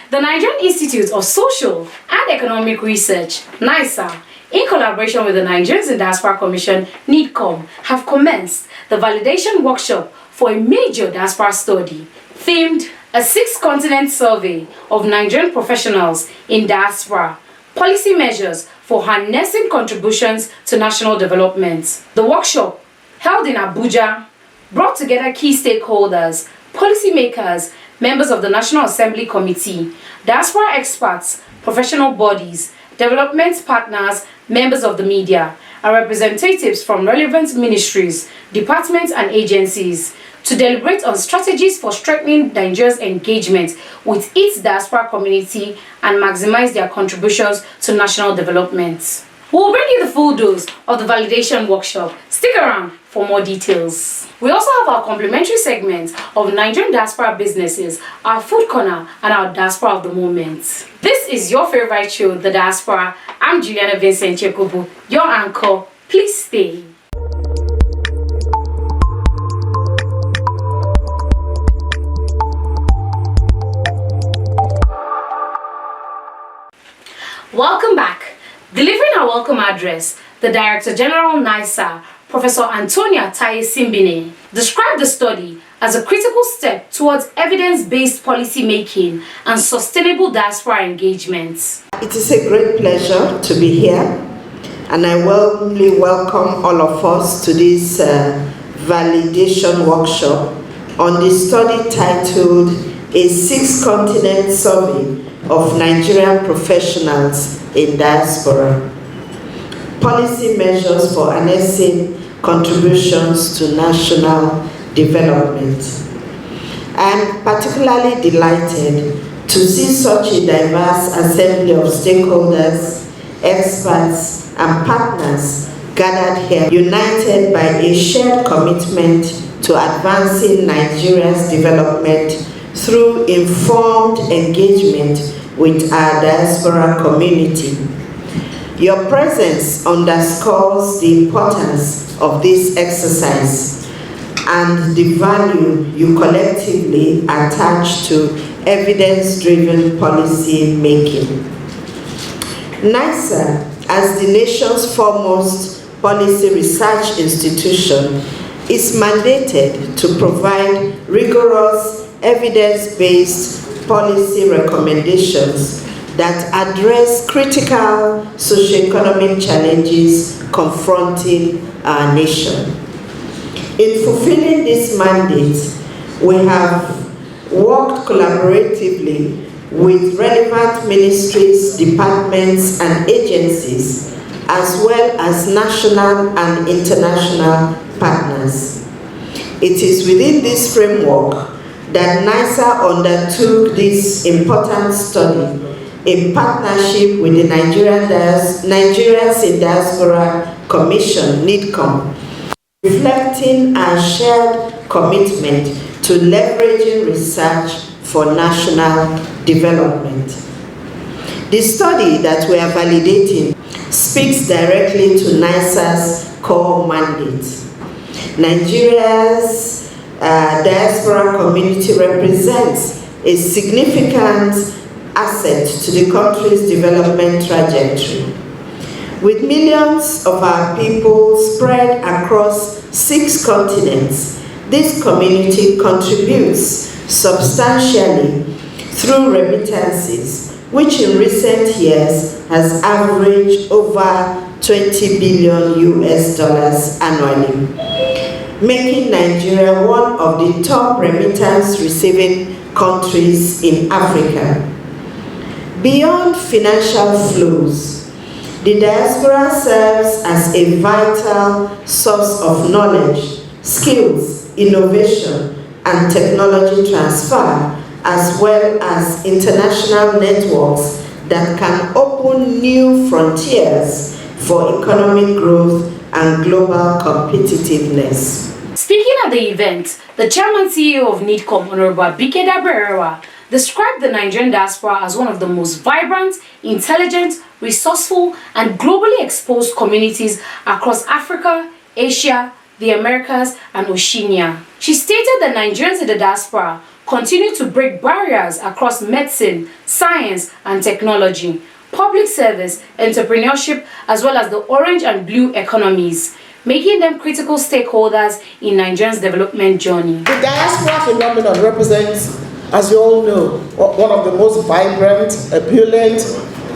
The Nigerian Institute of Social and Economic Research, NISA, in collaboration with the Nigerians in Diaspora Commission, NIDCOM, have commenced the validation workshop for a major diaspora study themed a six-continent survey of Nigerian professionals in diaspora, policy measures for harnessing contributions to national development. The workshop, held in Abuja, brought together key stakeholders, policymakers, members of the National Assembly Committee, diaspora experts, professional bodies, development partners, members of the media, and representatives from relevant ministries, departments, and agencies to deliberate on strategies for strengthening Nigeria's engagement with its diaspora community and maximize their contributions to national development. We'll bring you the full dose of the validation workshop. Stick around for more details. We also have our complimentary segments of Nigerian diaspora businesses, our food corner, and our diaspora of the moment. This is your favorite show, The Diaspora. I'm Juliana Vincent Chekobu, your anchor. Please stay. Welcome back. Delivering our welcome address, the Director General NISA, Professor Antonia Taye Simbine, described the study as a critical step towards evidence-based policy making and sustainable diaspora engagement. It is a great pleasure to be here, and I warmly welcome all of us to this validation workshop on the study titled A Six-Continent Survey of Nigerian Professionals in Diaspora, Policy Measures for Harnessing Contributions to National Development. I am particularly delighted to see such a diverse assembly of stakeholders, experts, and partners gathered here, united by a shared commitment to advancing Nigeria's development through informed engagement with our diaspora community. Your presence underscores the importance of this exercise and the value you collectively attach to evidence-driven policy making. NISA, as the nation's foremost policy research institution, is mandated to provide rigorous, evidence-based policy recommendations that address critical socioeconomic challenges confronting our nation. In fulfilling this mandate, we have worked collaboratively with relevant ministries, departments, and agencies, as well as national and international partners. It is within this framework that NISA undertook this important study in partnership with the Nigerians in Diaspora Commission, NIDCOM, reflecting our shared commitment to leveraging research for national development. The study that we are validating speaks directly to NISA's core mandate. Nigeria's diaspora community represents a significant asset to the country's development trajectory. With millions of our people spread across 6 continents, this community contributes substantially through remittances, which in recent years has averaged over $20 billion annually, making Nigeria one of the top remittance receiving countries in Africa. Beyond financial flows, the diaspora serves as a vital source of knowledge, skills, innovation, and technology transfer, as well as international networks that can open new frontiers for economic growth and global competitiveness. Speaking at the event, the Chairman CEO of NIDCOM, Honorable Abike Daberewa, described the Nigerian diaspora as one of the most vibrant, intelligent, resourceful, and globally exposed communities across Africa, Asia, the Americas, and Oceania. She stated that Nigerians in the diaspora continue to break barriers across medicine, science, and technology, public service, entrepreneurship, as well as the orange and blue economies, making them critical stakeholders in Nigeria's development journey. The diaspora phenomenon represents, as you all know, one of the most vibrant, opulent,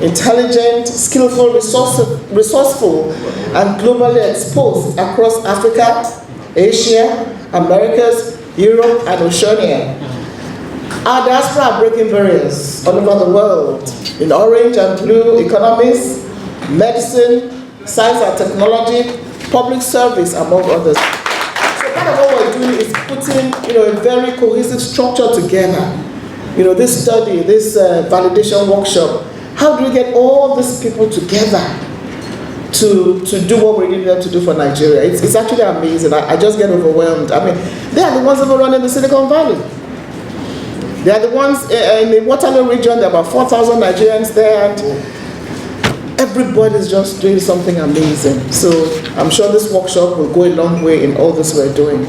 intelligent, skillful, resourceful, and globally exposed across Africa, Asia, Americas, Europe, and Oceania. Our diaspora are breaking barriers all over the world in orange and blue economies, medicine, science and technology, public service, among others. So part of what we're doing is putting, a very cohesive structure together. This study, this validation workshop. How do we get all these people together to do what we need them to do for Nigeria? It's actually amazing. I just get overwhelmed. I mean, they are the ones that are running the Silicon Valley. They are the ones in the Waterloo region. There are about 4,000 Nigerians there, and everybody's just doing something amazing. So I'm sure this workshop will go a long way in all this we're doing.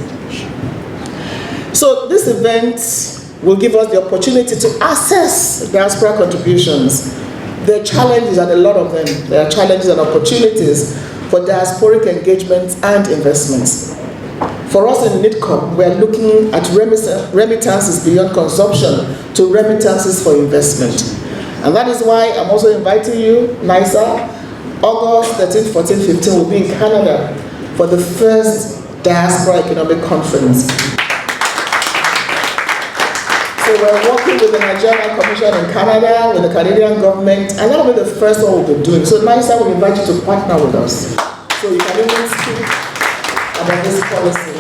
So this event will give us the opportunity to assess diaspora contributions. There are challenges, and a lot of them. There are challenges and opportunities for diasporic engagements and investments. For us in NIDCOM, we are looking at remittances beyond consumption to remittances for investment. And that is why I'm also inviting you, NISA, August 13, 14, 15, will be in Canada for the first Diaspora Economic Conference. So we're working with the Nigerian Commission in Canada, with the Canadian government, and that will be the first one we'll be doing. So NISA will invite you to partner with us. So you can even speak about this policy.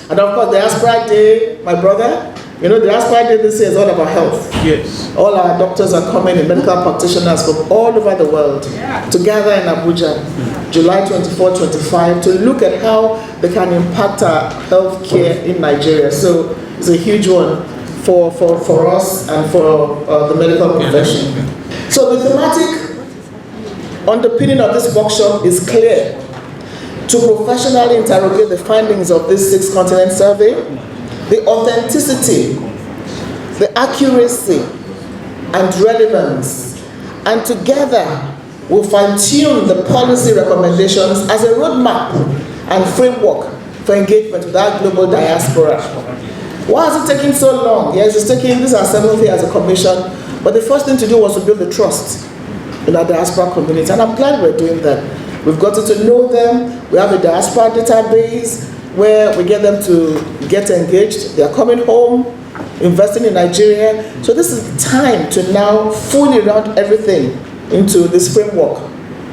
And of course, Diaspora Day, my brother, Diaspora Day this year is all about health. Yes. All our doctors are coming in, medical practitioners from all over the world, to gather in Abuja, July 24, 25, to look at how they can impact our healthcare in Nigeria. So it's a huge one for us and for the medical profession. So the thematic underpinning of this workshop is clear: to professionally interrogate the findings of this 6-continent survey, the authenticity, the accuracy, and relevance, and together we'll fine-tune the policy recommendations as a roadmap and framework for engagement with our global diaspora. Why is it taking so long? Yes, it's taking, this is our 7th year as a commission, but the first thing to do was to build the trust in our diaspora community, and I'm glad we're doing that. We've gotten to know them. We have a diaspora database where we get them to get engaged. They're coming home, investing in Nigeria. So this is the time to now fully round everything into this framework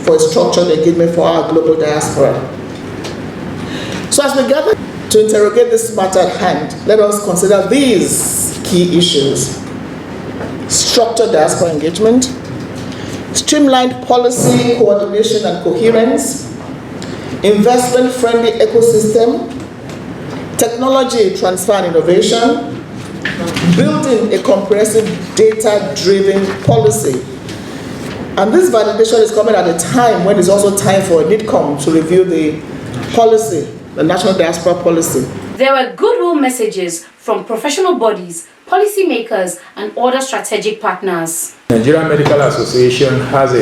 for a structured engagement for our global diaspora. So as we gather to interrogate this matter at hand, let us consider these key issues: structured diaspora engagement, streamlined policy coordination and coherence, investment-friendly ecosystem, technology transfer and innovation, building a comprehensive data-driven policy. And this validation is coming at a time when it's also time for NIDCOM to review the policy, the National Diaspora Policy. There were goodwill messages from professional bodies, policymakers, and other strategic partners. Nigerian Medical Association has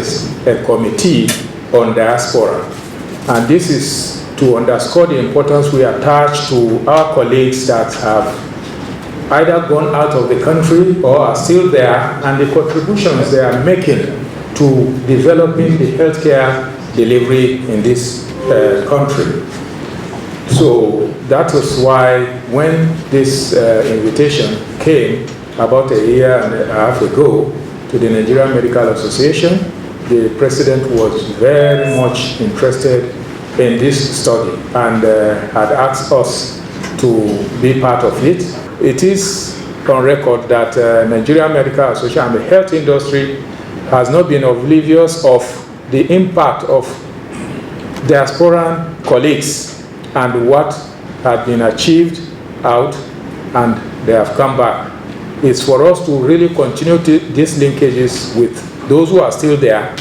a committee on diaspora, and this is to underscore the importance we attach to our colleagues that have either gone out of the country or are still there, and the contributions they are making to developing the healthcare delivery in this country. So that was why when this invitation came about a year and a half ago to the Nigerian Medical Association, the president was very much interested in this study and had asked us to be part of it. It is on record that Nigerian Medical Association and the health industry has not been oblivious of the impact of diasporan colleagues and what had been achieved out, and they have come back. It's for us to really continue these linkages with those who are still there.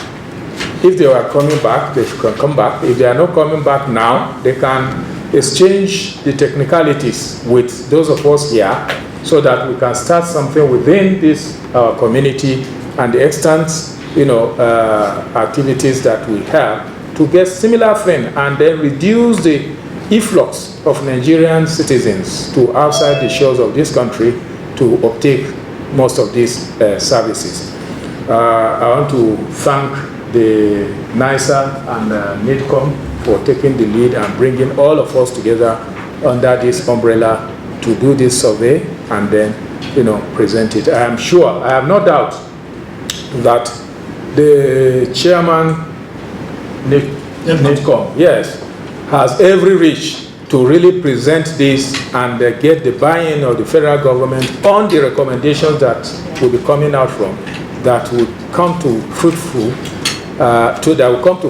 If they are coming back, they can come back. If they are not coming back now, they can exchange the technicalities with those of us here so that we can start something within this our community and the extant activities that we have to get similar thing and then reduce the efflux of Nigerian citizens to outside the shores of this country to obtain most of these services. I want to thank the NISA and NIDCOM for taking the lead and bringing all of us together under this umbrella to do this survey and then present it. I am sure, I have no doubt that the chairman NIDCOM, yes, has every reach to really present this and get the buy-in of the federal government on the recommendations that will be coming out from, that will come to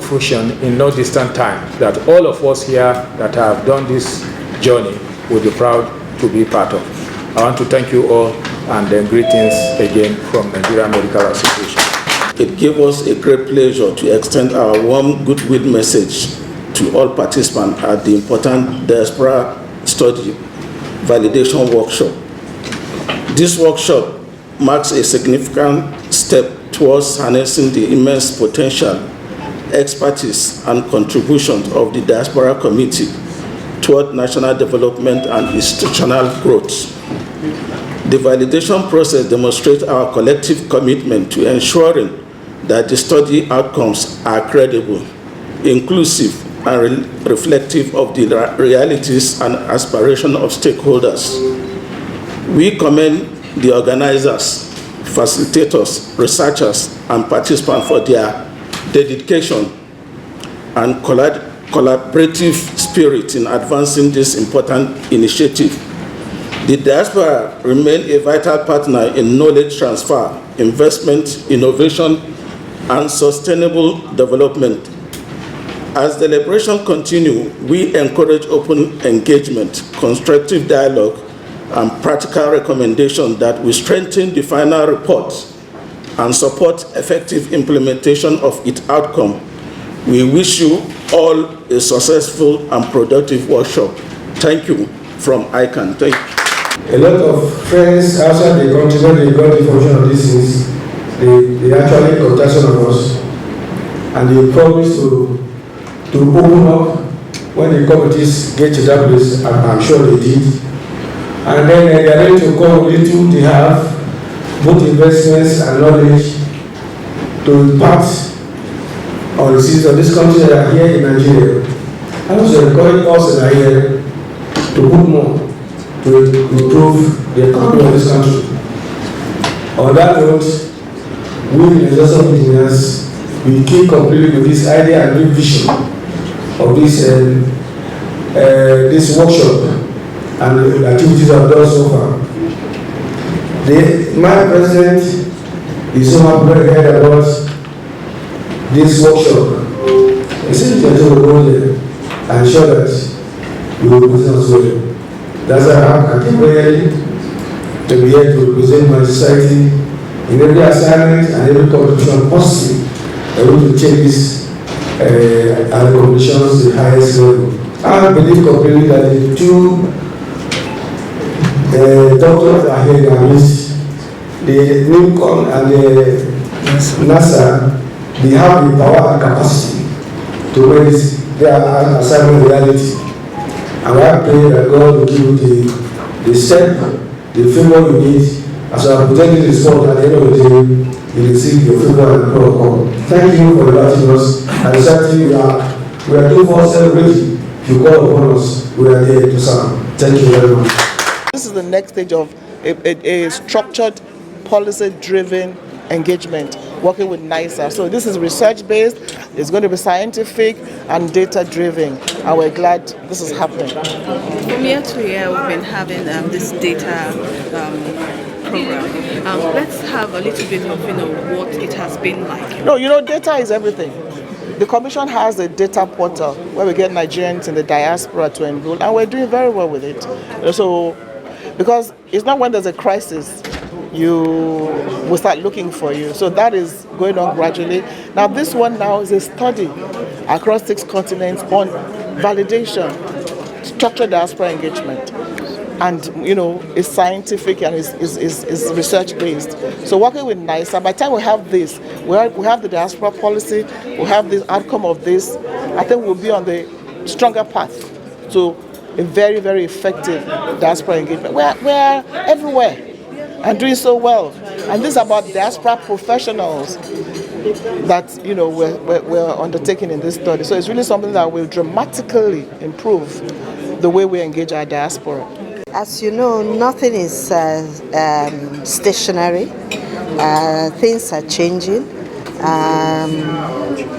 fruition in no distant time, that all of us here that have done this journey will be proud to be part of. I want to thank you all and then greetings again from Nigeria Medical Association. It gave us a great pleasure to extend our warm goodwill message to all participants at the important Diaspora Study Validation Workshop. This workshop marks a significant step towards harnessing the immense potential, expertise, and contributions of the Diaspora Committee toward national development and institutional growth. The validation process demonstrates our collective commitment to ensuring that the study outcomes are credible, inclusive, and reflective of the realities and aspirations of stakeholders. We commend the organizers, facilitators, researchers, and participants for their dedication and collaborative spirit in advancing this important initiative. The diaspora remains a vital partner in knowledge transfer, investment, innovation, and sustainable development. As deliberations continue, we encourage open engagement, constructive dialogue, and practical recommendations that will strengthen the final report and support effective implementation of its outcome. We wish you all a successful and productive workshop. Thank you from ICANN. Thank you. A lot of friends outside the country, when they got information of these things, they actually contacted us and they promised to open up when the committees get to that place, and I'm sure they did. And then they are ready to come with little they have, both investments and knowledge, to impact on the citizens of this country that are here in Nigeria. And also encourage us that are here to put more to improve the economy of this country. On that note, we in the Diaspora engineers, we keep completely with this idea and new vision of this workshop and the activities I've done so far. My president is so happy to hear about this workshop. He said that we will go there and ensure that we will present as well. That's why I keep ready to be here to represent my society in every assignment and every contribution possible. I want to take this and recognitions to the highest level. I believe completely that the two doctors are here that means the NIDCOM and the NASA, they have the power and capacity to make their assignment reality. And I pray that God will give you the step, the favor you need, as you are presenting this sport at the end of the day, you receive your favor and protocol. Thank you for inviting us, and certainly we are 24/7 ready. If you call upon us, we are there to serve. Thank you very much. This is the next stage of a structured, policy-driven engagement, working with NISA. So this is research-based, it's going to be scientific and data-driven, and we're glad this is happening. From year to year, we've been having this data program. Let's have a little bit of what it has been like. No, data is everything. The Commission has a data portal where we get Nigerians in the diaspora to enroll, and we're doing very well with it. So, because it's not when there's a crisis you will start looking for you. So that is going on gradually. Now this one now is a study across 6 continents on validation, structured diaspora engagement. and is scientific and is research based. So working with NISA, by the time we have this, we have the diaspora policy, we have the outcome of this, I think we'll be on the stronger path to a very, very effective diaspora engagement. We're everywhere and doing so well. And this is about diaspora professionals that we're undertaking in this study. So it's really something that will dramatically improve the way we engage our diaspora. As you know, nothing is stationary. Things are changing.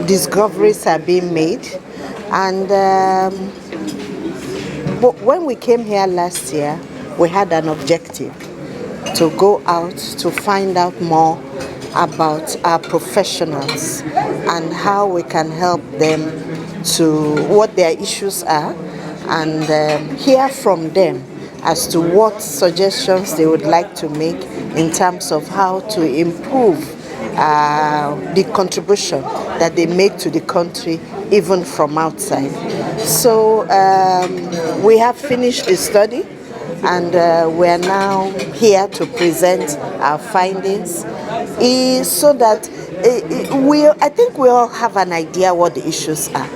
Discoveries are being made. And but when we came here last year, we had an objective to go out to find out more about our professionals and how we can help them to what their issues are, and hear from them as to what suggestions they would like to make in terms of how to improve the contribution that they make to the country, even from outside. So we have finished the study, and we are now here to present our findings, so that I think we all have an idea what the issues are,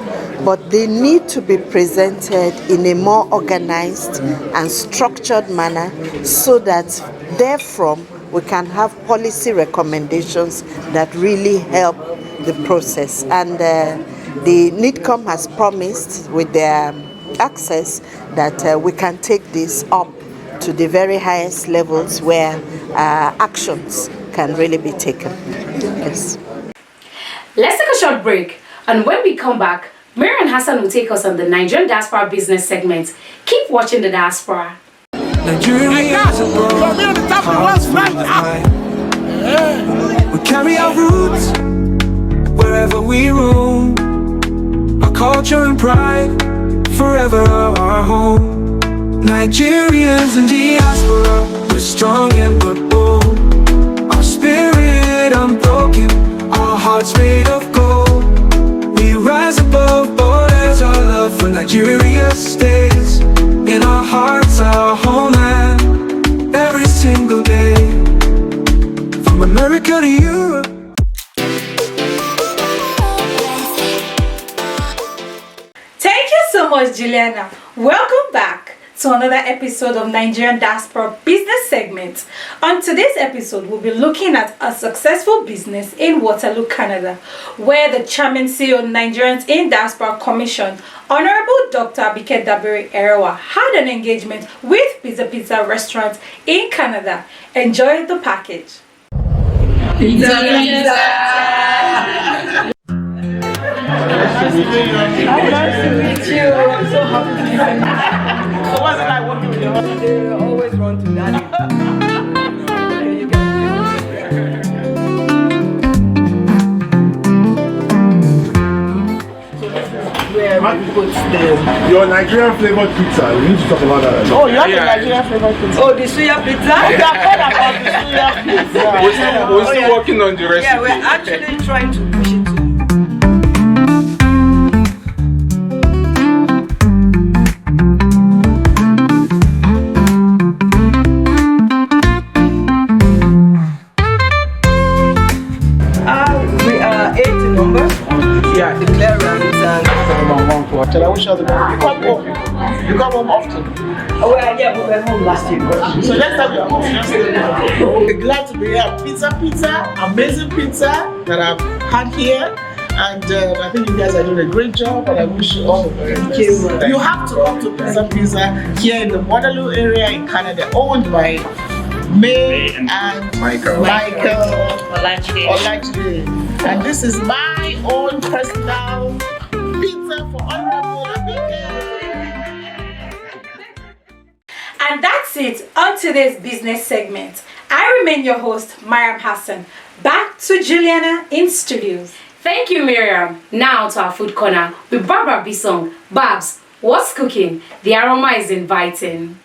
but they need to be presented in a more organized and structured manner, so that therefrom we can have policy recommendations that really help the process. And the NIDCOM has promised with their access that we can take this up to the very highest levels where actions can really be taken. Yes. Let's take a short break, and when we come back, Mariam Hassan will take us on the Nigerian Diaspora business segment. Keep watching the Diaspora. We carry our roots wherever we roam. Our culture and pride forever our home. Nigerians in diaspora, we're strong and but bold. Our spirit unbroken, our hearts made of gold. We rise above borders, our love for Nigeria stays in our hearts, our homeland, every single day. From America to Europe. Thank you so much, Juliana. Welcome back to another episode of Nigerian Diaspora Business Segment. On today's episode, we'll be looking at a successful business in Waterloo, Canada, where the Chairman CEO of Nigerians in Diaspora Commission, Honorable Dr. Abike Dabiri Erewa, had an engagement with Pizza restaurant in Canada. Enjoy the package. Pizza! Nice to meet you. I'm so happy to meet you. So what's it like working with your husband? They always run to daddy. Where we put Your Nigerian flavored pizza, we need to talk about that. Oh, you have the Nigerian flavored pizza? Oh, the suya pizza? I have heard about the suya pizza. We're still working on the recipe. Yeah, we're actually trying to push it to. We are 8 in number. Yeah, the clearance and Shall I wish you all the best? You come home. You come home often. oh, well, yeah, we were home last year. So next time you're home, just we're glad to be here. Pizza, amazing pizza that I've had here. And I think you guys are doing a great job, and I wish you all the very best. You have to come to Pizza here in the Waterloo area in Canada, owned by May and Michael Olajide. And this is my own personal pizza for Honorable Abike. And that's it on today's business segment. I remain your host, Mariam Hassan. Back to Juliana in studios. Thank you, Miriam. Now to our food corner with Barbara Bisong. Babs, what's cooking? The aroma is inviting.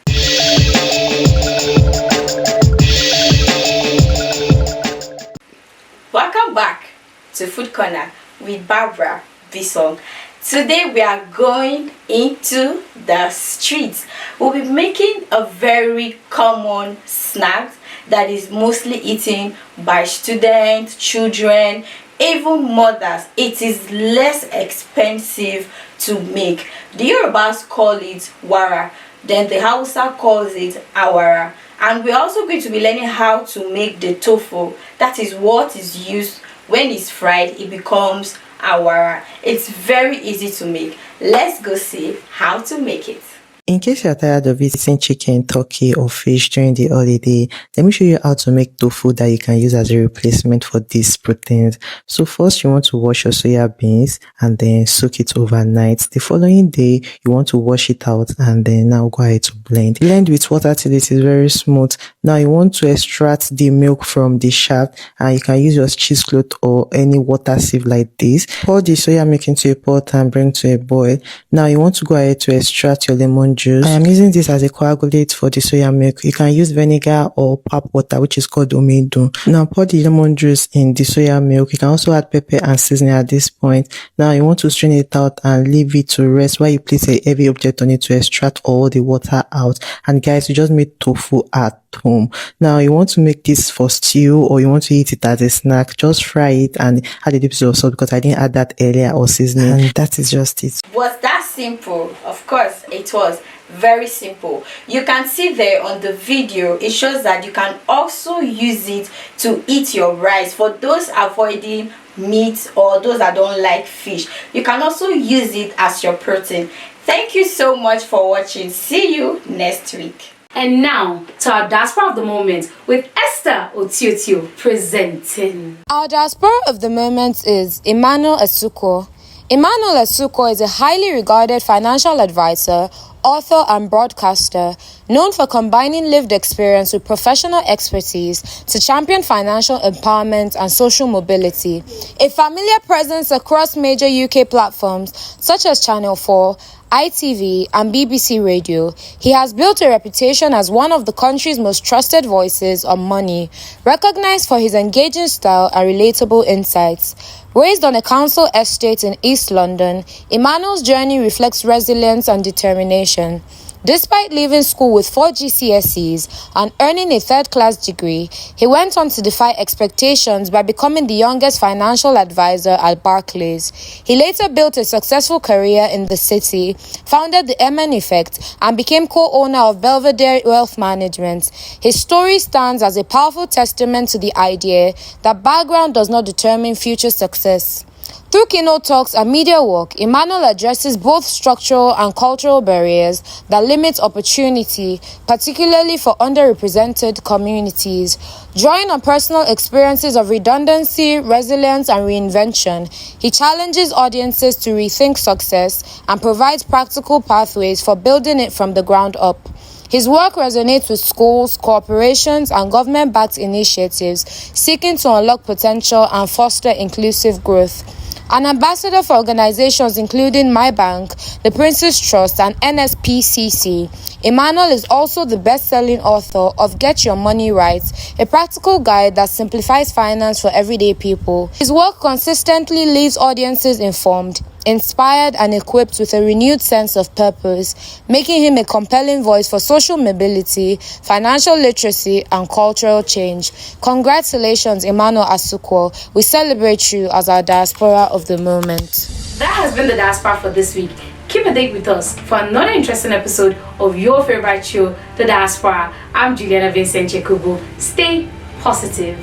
Welcome back to Food Corner with Barbara Bisong. Today we are going into the streets. We'll be making a very common snack that is mostly eaten by students, children, even mothers. It is less expensive to make. The Yorubas call it wara, then the Hausa calls it awara. And we're also going to be learning how to make the tofu. That is what is used when it's fried, it becomes awara. It's very easy to make. Let's go see how to make it. In case you're tired of eating chicken, turkey, or fish during the holiday, let me show you how to make tofu that you can use as a replacement for these proteins. So first, you want to wash your soya beans and then soak it overnight. The following day, you want to wash it out and then now go ahead to blend. Blend with water till it is very smooth. Now you want to extract the milk from the shaft, and you can use your cheesecloth or any water sieve like this. Pour the soya milk into a pot and bring to a boil. Now you want to go ahead to extract your lemon juice. I am using this as a coagulate for the soya milk. You can use vinegar or pap water, which is called omedu. Now pour the lemon juice in the soya milk. You can also add pepper and seasoning at this point. Now you want to strain it out and leave it to rest while you place a heavy object on it to extract all the water out. And guys, you just made tofu at home. Now you want to make this for stew or you want to eat it as a snack. Just fry it and add a little bit of salt because I didn't add that earlier, or seasoning, and that is just it. Was that simple? Of course it was. Very simple. You can see there on the video, it shows that you can also use it to eat your rice. For those avoiding meat or those that don't like fish, you can also use it as your protein. Thank you so much for watching. See you next week. And now to our Diaspora of the Moment with Esther Otiotio presenting. Our Diaspora of the Moment is Emmanuel Asuko. Emmanuel Asuko is a highly regarded financial advisor, author and broadcaster, known for combining lived experience with professional expertise to champion financial empowerment and social mobility. A familiar presence across major UK platforms such as Channel 4, ITV and BBC Radio, he has built a reputation as one of the country's most trusted voices on money, recognized for his engaging style and relatable insights. Raised on a council estate in East London, Emmanuel's journey reflects resilience and determination. Despite leaving school with 4 GCSEs and earning a third-class degree, he went on to defy expectations by becoming the youngest financial advisor at Barclays. He later built a successful career in the city, founded the MN Effect, and became co-owner of Belvedere Wealth Management. His story stands as a powerful testament to the idea that background does not determine future success. Through keynote talks and media work, Emmanuel addresses both structural and cultural barriers that limit opportunity, particularly for underrepresented communities. Drawing on personal experiences of redundancy, resilience, and reinvention, he challenges audiences to rethink success and provides practical pathways for building it from the ground up. His work resonates with schools, corporations, and government-backed initiatives seeking to unlock potential and foster inclusive growth. An ambassador for organizations including My Bank, the Prince's Trust, and NSPCC, Emmanuel is also the best-selling author of Get Your Money Right, a practical guide that simplifies finance for everyday people. His work consistently leaves audiences informed, inspired, and equipped with a renewed sense of purpose, making him a compelling voice for social mobility, financial literacy, and cultural change. Congratulations, Emmanuel Asuko. We celebrate you as our Diaspora of the Moment. That has been the Diaspora for this week. Keep a date with us for another interesting episode of your favorite show, The Diaspora. I'm Juliana Vincent Chekubo. Stay positive.